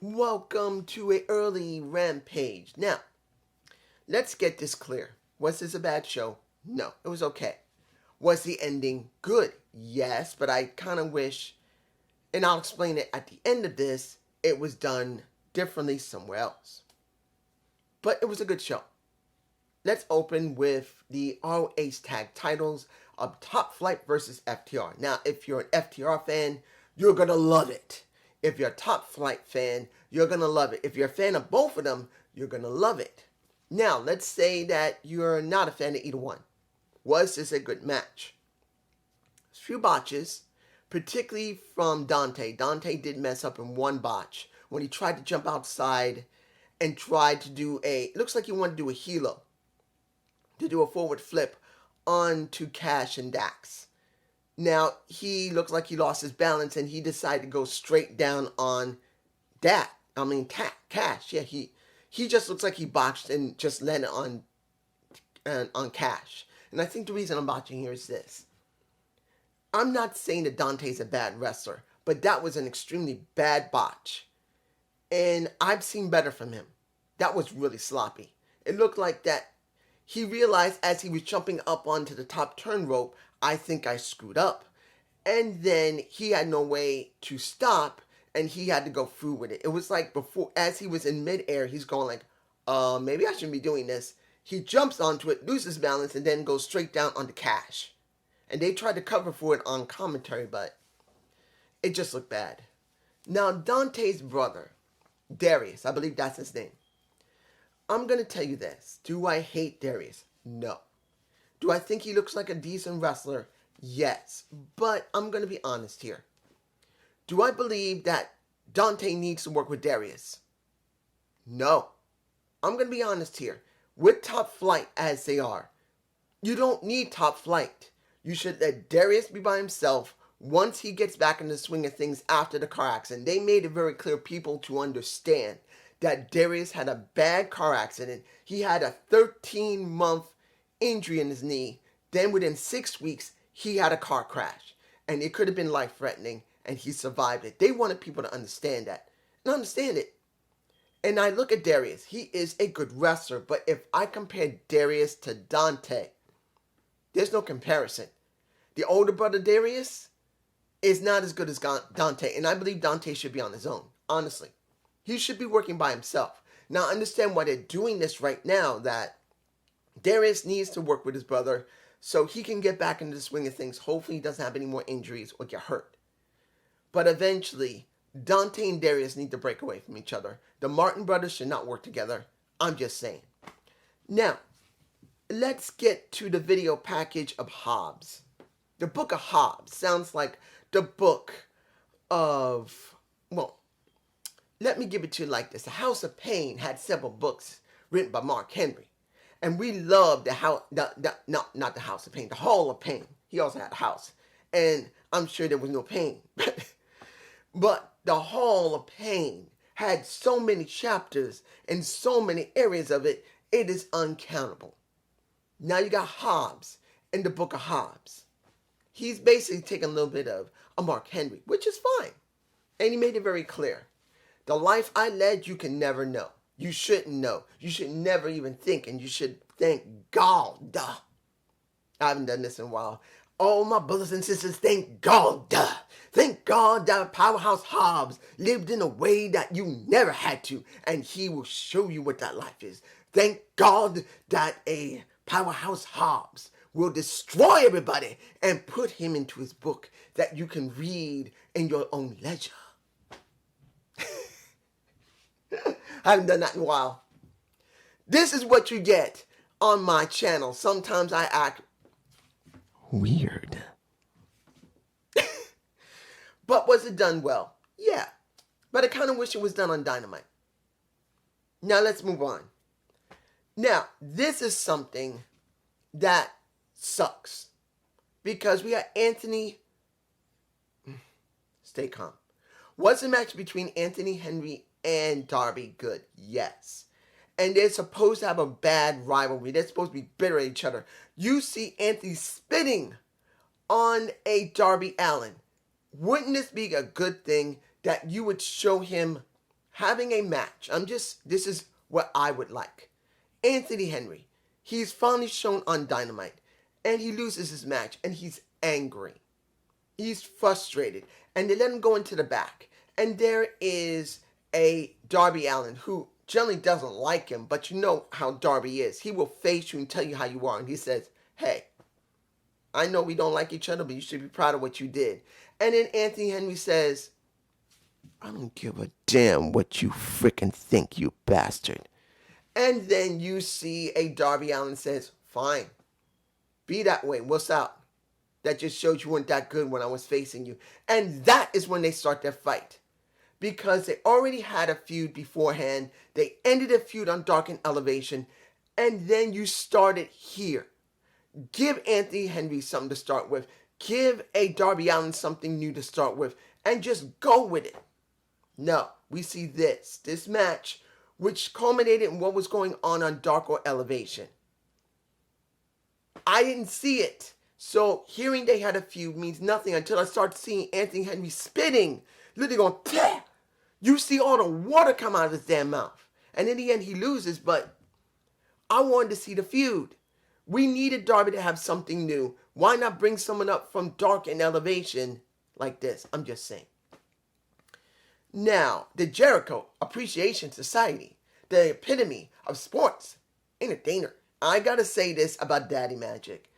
Welcome to a early Rampage. Now, let's get this clear. Was this a bad show? No, it was okay. Was the ending good? Yes, but I kind of wish, and I'll explain it at the end of this, it was done differently somewhere else. But it was a good show. Let's open with the ROH tag titles of Top Flight versus FTR. Now, if you're an FTR fan, you're going to love it. If you're a Top Flight fan, you're going to love it. If you're a fan of both of them, you're going to love it. Now, let's say that you're not a fan of either one. Was this a good match? A few botches, particularly from Dante. Dante did mess up in one botch when he tried to jump outside and tried to do it looks like he wanted to do a helo, to do a forward flip onto Cash and Dax. Now, he looks like he lost his balance and he decided to go straight down on Cash. Yeah, he just looks like he botched and just landed on Cash. And I think the reason I'm botching here is this. I'm not saying that Dante's a bad wrestler, but that was an extremely bad botch. And I've seen better from him. That was really sloppy. It looked like that he realized as he was jumping up onto the top turn rope, I think I screwed up. And then he had no way to stop, and he had to go through with it. It was like before, as he was in midair, he's going like, maybe I shouldn't be doing this. He jumps onto it, loses balance, and then goes straight down onto Cash. And they tried to cover for it on commentary, but it just looked bad. Now, Dante's brother, Darius, I believe that's his name. I'm going to tell you this. Do I hate Darius? No. Do I think he looks like a decent wrestler? Yes. But I'm going to be honest here. Do I believe that Dante needs to work with Darius? No. I'm going to be honest here. With Top Flight as they are, you don't need Top Flight. You should let Darius be by himself once he gets back in the swing of things after the car accident. They made it very clear people to understand that Darius had a bad car accident. He had a 13-month injury in his knee. Then within 6 weeks, he had a car crash. And it could have been life-threatening, and he survived it. They wanted people to understand that. And understand it. And I look at Darius. He is a good wrestler. But if I compare Darius to Dante, there's no comparison. The older brother Darius is not as good as Dante. And I believe Dante should be on his own. Honestly. He should be working by himself. Now, I understand why they're doing this right now, that Darius needs to work with his brother so he can get back into the swing of things. Hopefully, he doesn't have any more injuries or get hurt. But eventually, Dante and Darius need to break away from each other. The Martin brothers should not work together. I'm just saying. Now, let's get to the video package of Hobbs. The Book of Hobbs sounds like the book of, well, let me give it to you like this. The House of Pain had several books written by Mark Henry. And we loved the house, not the House of Pain, the Hall of Pain. He also had a house. And I'm sure there was no pain. But the Hall of Pain had so many chapters and so many areas of it, it is uncountable. Now you got Hobbs in the Book of Hobbs. He's basically taking a little bit of a Mark Henry, which is fine. And he made it very clear. The life I led, you can never know. You shouldn't know. You should never even think, and you should thank God. I haven't done this in a while. Oh, my brothers and sisters, thank God. Thank God that Powerhouse Hobbs lived in a way that you never had to, and he will show you what that life is. Thank God that a Powerhouse Hobbs will destroy everybody and put him into his book that you can read in your own leisure. I haven't done that in a while. This is what you get on my channel. Sometimes I act weird. But was it done well? Yeah. But I kind of wish it was done on Dynamite. Now let's move on. Now, this is something that sucks. Because we got Anthony. Stay calm. Was the match between Anthony Henry and Darby good? Yes. And they're supposed to have a bad rivalry. They're supposed to be bitter at each other. You see Anthony spitting on a Darby Allin. Wouldn't this be a good thing that you would show him having a match. This is what I would like. Anthony Henry, he's finally shown on Dynamite, and he loses his match, and he's angry. He's frustrated, and they let him go into the back. And there is a Darby Allin who generally doesn't like him, but you know how Darby is. He will face you and tell you how you are, and he says, hey, I know we don't like each other, but you should be proud of what you did. And then Anthony Henry says, I don't give a damn what you frickin' think, you bastard. And then you see a Darby Allin says, fine, be that way, what's out? That just showed you weren't that good when I was facing you. And that is when they start their fight. Because they already had a feud beforehand. They ended a feud on Dark and Elevation. And then you started here. Give Anthony Henry something to start with. Give a Darby Allin something new to start with. And just go with it. No, we see this match, which culminated in what was going on Dark or Elevation. I didn't see it. So hearing they had a feud means nothing until I start seeing Anthony Henry spitting. Literally going, Pah! You see all the water come out of his damn mouth. And in the end, he loses, but I wanted to see the feud. We needed Darby to have something new. Why not bring someone up from Dark and Elevation like this? I'm just saying. Now, the Jericho Appreciation Society, the epitome of sports entertainer. I gotta say this about Daddy Magic.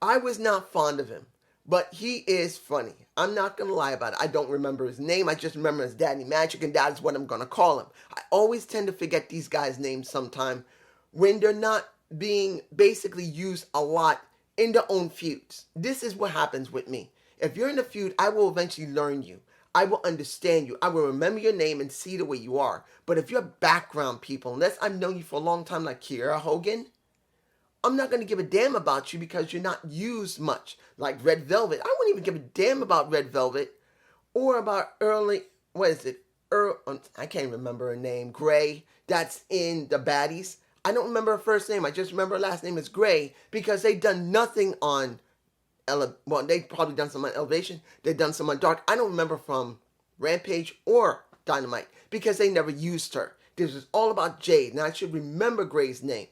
I was not fond of him, but he is funny. I'm not going to lie about it. I don't remember his name. I just remember his Daddy Magic, and that is what I'm going to call him. I always tend to forget these guys' names sometime when they're not being basically used a lot in their own feuds. This is what happens with me. If you're in a feud, I will eventually learn you. I will understand you. I will remember your name and see the way you are. But if you're background people, unless I've known you for a long time like Kiera Hogan, I'm not going to give a damn about you because you're not used much. Like Red Velvet. I wouldn't even give a damn about Red Velvet. Or about I can't remember her name. Gray. That's in the Baddies. I don't remember her first name. I just remember her last name is Gray because they've done nothing on... they've probably done some on Elevation. They've done some on Dark. I don't remember from Rampage or Dynamite because they never used her. This was all about Jade. Now I should remember Gray's name.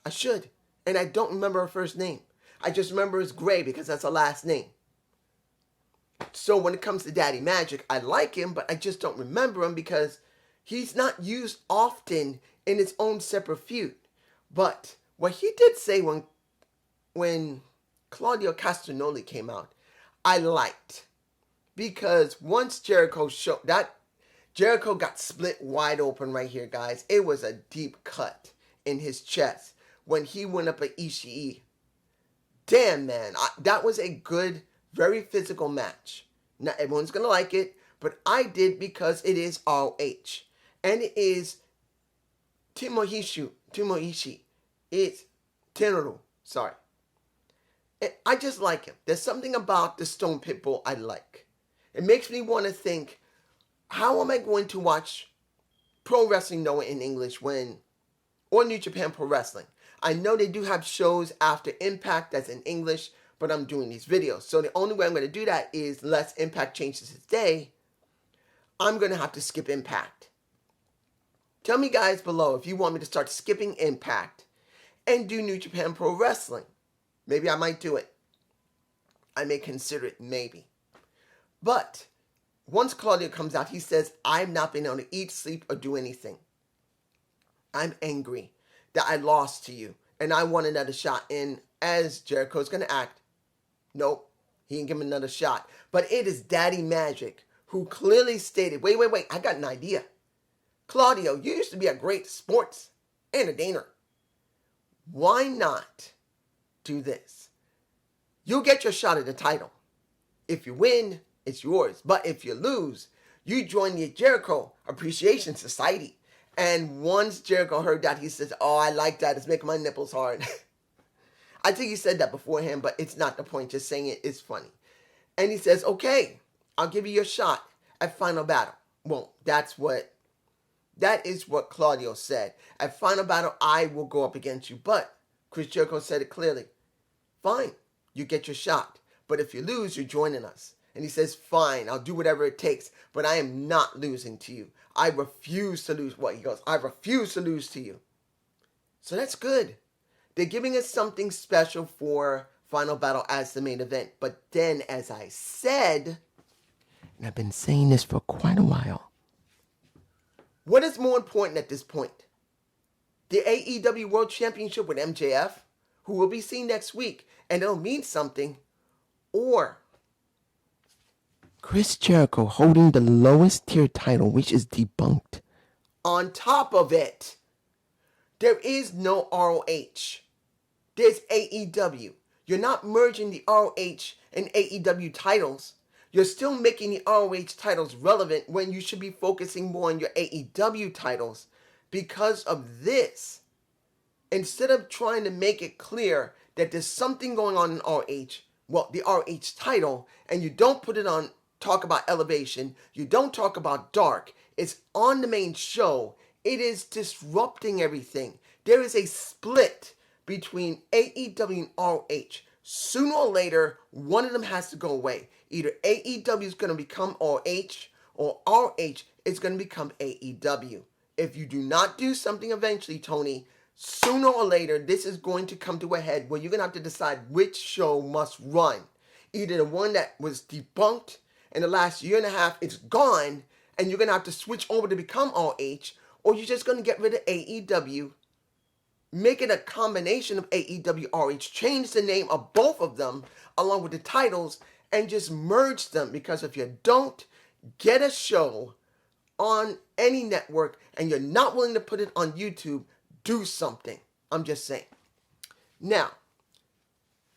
I should. And I don't remember her first name. I just remember it's Gray because that's her last name. So when it comes to Daddy Magic, I like him, but I just don't remember him because he's not used often in its own separate feud. But what he did say when Claudio Castagnoli came out, I liked. Because once Jericho got split wide open right here, guys. It was a deep cut in his chest when he went up at Ishii. Damn, man. That was a good, very physical match. Not everyone's going to like it, but I did because it is ROH. And it is Tomoishi. It's Tenaru. Sorry. And I just like him. There's something about the Stone Pitbull I like. It makes me want to think, how am I going to watch Pro Wrestling Noah in English or New Japan Pro Wrestling? I know they do have shows after Impact that's in English, but I'm doing these videos. So the only way I'm going to do that is unless Impact changes its day, I'm going to have to skip Impact. Tell me guys below if you want me to start skipping Impact and do New Japan Pro Wrestling. Maybe I might do it. I may consider it, maybe. But once Claudio comes out, he says, I've not been able to eat, sleep, or do anything. I'm angry that I lost to you, and I want another shot. And as Jericho's going to act, nope, he didn't give him another shot. But it is Daddy Magic who clearly stated, wait, I got an idea. Claudio, you used to be a great sports entertainer. Why not do this? You'll get your shot at the title. If you win, it's yours. But if you lose, you join the Jericho Appreciation Society. And once Jericho heard that, he says, oh, I like that. It's making my nipples hard. I think he said that beforehand, but it's not the point. Just saying it is funny. And he says, okay, I'll give you your shot at Final Battle. Well, that is what Claudio said. At Final Battle, I will go up against you. But Chris Jericho said it clearly. Fine, you get your shot. But if you lose, you're joining us. And he says, fine, I'll do whatever it takes, but I am not losing to you. I refuse to lose. He goes, I refuse to lose to you. So that's good. They're giving us something special for Final Battle as the main event. But then, as I said, and I've been saying this for quite a while, what is more important at this point? The AEW World Championship with MJF, who will be seen next week, and it'll mean something, or Chris Jericho holding the lowest tier title, which is debunked. On top of it, there is no ROH. There's AEW. You're not merging the ROH and AEW titles. You're still making the ROH titles relevant when you should be focusing more on your AEW titles. Because of this, instead of trying to make it clear that there's something going on in ROH, well, the ROH title, and you don't put it on, talk about Elevation, you don't talk about Dark, it's on the main show, it is disrupting everything. There is a split between AEW and ROH. Sooner or later, one of them has to go away. Either AEW is going to become ROH, or ROH is going to become AEW. If you do not do something eventually, Tony, sooner or later, this is going to come to a head where you're going to have to decide which show must run. Either the one that was debunked in the last year and a half, it's gone, and you're going to have to switch over to become ROH, or you're just going to get rid of AEW, make it a combination of AEW, ROH, change the name of both of them, along with the titles, and just merge them. Because if you don't get a show on any network, and you're not willing to put it on YouTube, do something. I'm just saying. Now,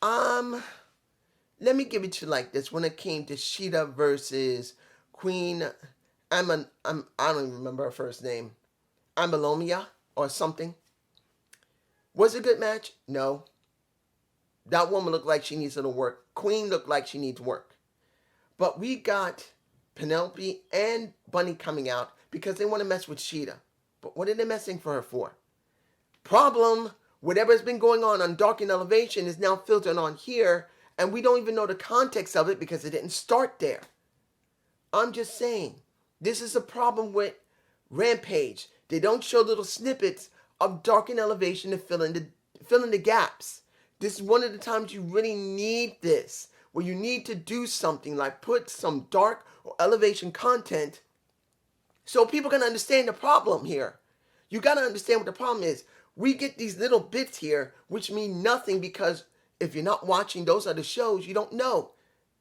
let me give it to you like this. When it came to Sheeta versus Queen, I don't even remember her first name, Amalomia or something. Was it a good match? No. That woman looked like she needs a little work. Queen looked like she needs work. But we got Penelope and Bunny coming out because they want to mess with Sheeta. But what are they messing for her for? Problem, whatever's been going on Dark and Elevation is now filtered on here, and we don't even know the context of it because it didn't start there. I'm just saying, this is a problem with Rampage. They don't show little snippets of Dark and Elevation to fill in the gaps. This is one of the times you really need this, where you need to do something like put some Dark or Elevation content so people can understand the problem here. You got to understand what the problem is. We get these little bits here which mean nothing because if you're not watching those other shows, you don't know.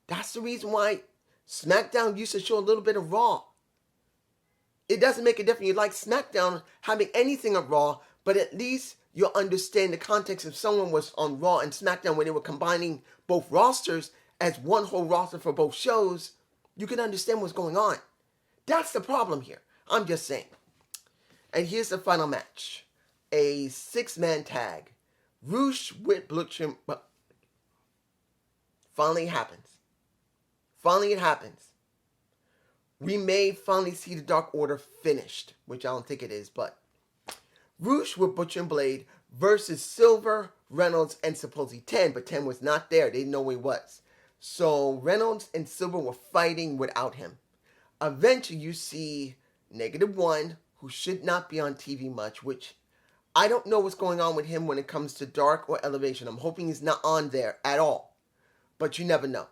That's the reason why SmackDown used to show a little bit of Raw. It doesn't make a difference. You like SmackDown having anything of Raw, but at least you'll understand the context if someone was on Raw and SmackDown when they were combining both rosters as one whole roster for both shows. You can understand what's going on. That's the problem here. I'm just saying. And here's the final match. A 6-man tag. Roosh with Blutchen. Finally it happens. Finally it happens. We may finally see the Dark Order finished, which I don't think it is, but Roosh with Butcher and Blade versus Silver, Reynolds, and supposedly 10, but 10 was not there. They didn't know where he was. So Reynolds and Silver were fighting without him. Eventually you see -1, who should not be on TV much, which I don't know what's going on with him when it comes to Dark or Elevation. I'm hoping he's not on there at all, but you never know.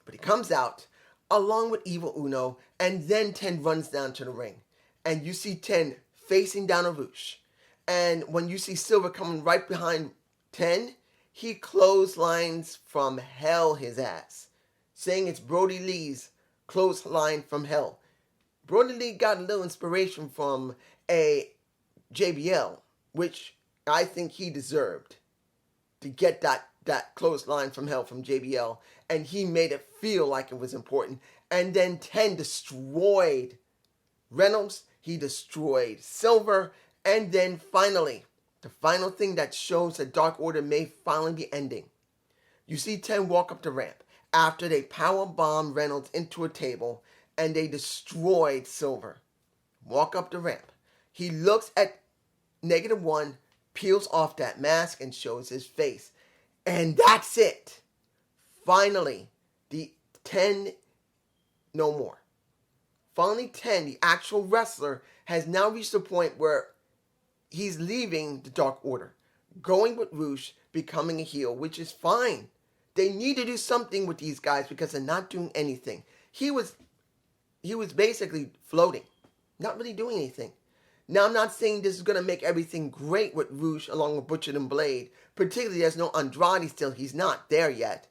But he comes out along with Evil Uno, and then 10 runs down to the ring. And you see 10 facing down a Roosh. And when you see Silver coming right behind 10, he clotheslines from hell his ass, saying it's Brody Lee's clothesline from hell. Brody Lee got a little inspiration from a JBL, which I think he deserved to get that clothesline from hell from JBL, and he made it feel like it was important. And then 10 destroyed Reynolds, he destroyed Silver, and then finally, the final thing that shows that Dark Order may finally be ending. You see 10 walk up the ramp after they power bomb Reynolds into a table, and they destroyed Silver. Walk up the ramp. He looks at -1, peels off that mask, and shows his face. And that's it. Finally, the 10, no more. Finally, 10, the actual wrestler, has now reached the point where he's leaving the Dark Order, going with Roosh, becoming a heel, which is fine. They need to do something with these guys because they're not doing anything. He was basically floating, not really doing anything. Now, I'm not saying this is going to make everything great with Roosh along with Butcher and Blade. Particularly, there's no Andrade still. He's not there yet.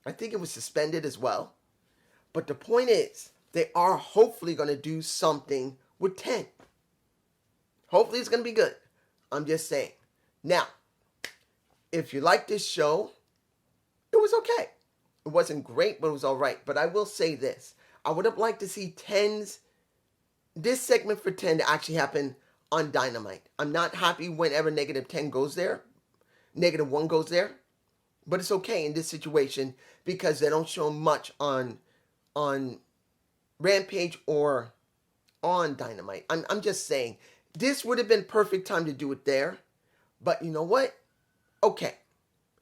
I think it was suspended as well. But the point is, they are hopefully going to do something with 10. Hopefully, it's going to be good. I'm just saying. Now, if you like this show, it was okay. It wasn't great, but it was all right. But I will say this. I would have liked to see this segment for 10 to actually happen on Dynamite. I'm not happy whenever -10 goes there. -1 goes there. But it's okay in this situation because they don't show much on Rampage or on Dynamite. I'm just saying, this would have been perfect time to do it there. But you know what? Okay.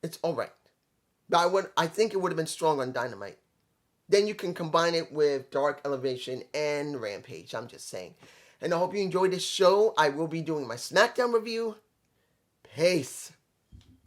It's alright. But I think it would have been strong on Dynamite. Then you can combine it with Dark Elevation and Rampage. I'm just saying. And I hope you enjoyed this show. I will be doing my SmackDown review. Peace.